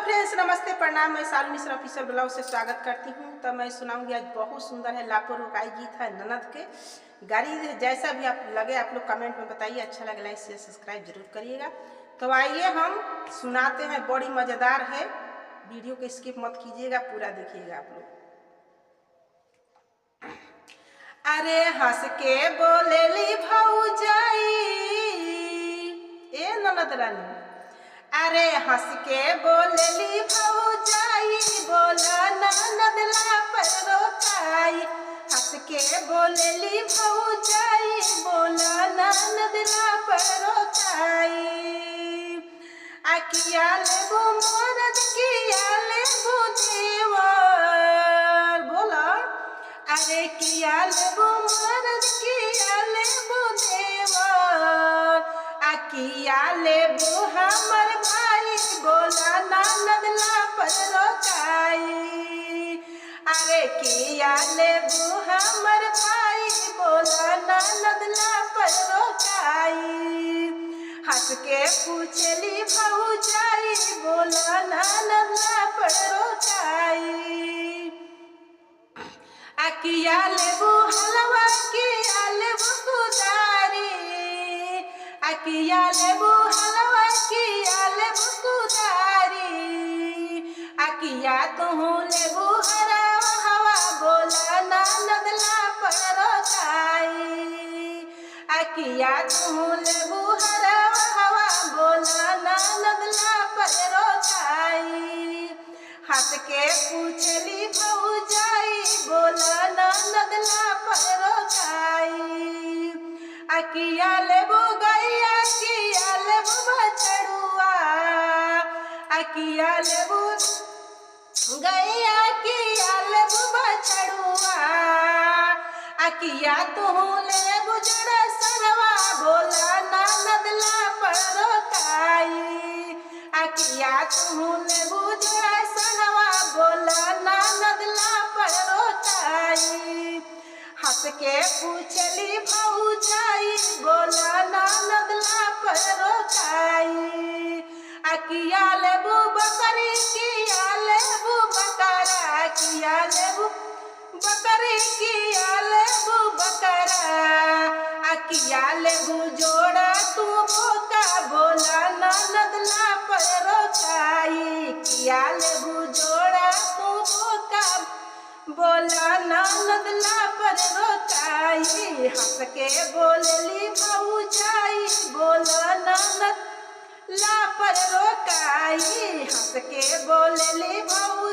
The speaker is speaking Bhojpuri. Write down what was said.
फ्रेंड्स, नमस्ते, प्रणाम। मैं शालिनी मिश्रा ऑफिशियल ब्लॉग से स्वागत करती हूँ। तो मैं सुनाऊंगी आज बहुत सुंदर है लापरवाही गीत है ननद के। गाड़ी जैसा भी आप लगे आप लोग कमेंट में बताइए। अच्छा लगे लाइक शेयर सब्सक्राइब जरूर करिएगा। तो आइए हम सुनाते हैं। बड़ी मज़ेदार है, वीडियो को स्किप मत कीजिएगा, पूरा देखिएगा आप लोग। अरे हंस के बोलेली भौजाई ए ननद रानी, अरे हंस के बोलेली भौजाई, बोला ननद लापरवाही। हंस के बोलेली भौजाई, बोला ननद लापरवाही। अकिया लेबू मरद किया लेबू देवर, बोला अरे किया लेबू मरद किया लेबू देवर। अकिया लेबू हमर भाई, बोला ननद लापरवाही। अरे किया लेबू हमर भाई, बोला ननद लापरवाही। हंस के पूछली भौजाई, बोला ननद लापरवाही। अकिया लेबू हलवा किया लेबू कुदारी, अकिया लेबू हलवा किया लेबू कुदारी। अकिया तुहू लेबू हरा हवा, बोला ननद लापरवाही। अकिया तुहू लेबू हरा हवा, बोला ननद लापरवाही। हंस के पूछली भौजाई, बोला ननद लापरवाही। अकिया लेबू गैया किया लेबू बछड़ुआ, अकिया लेबू गैया किया लेबू बछड़ुआ। अकिया तुहू लेबू जड़ा सरवा, बोला ननद लापरवाही। अकिया तुहू लेबू जड़ा सरवा, बोला ननद लापरवाही। हंस के पूछली भौजाई, बोला ननद लापरवाही। अकिया लेबू बकरी किया लेबू बकरा, किया लेबू बकरी किया लेबू बकरा। अकिया लेबू जोड़ा तू बोका, बोला ननद लापरवाही। किया लेबू जोड़ा तू बोका, बोला ननद लापरवाही। हंस के बोलली भौजाई, बोला ननद लापरवाही। हंस के बोलली भौ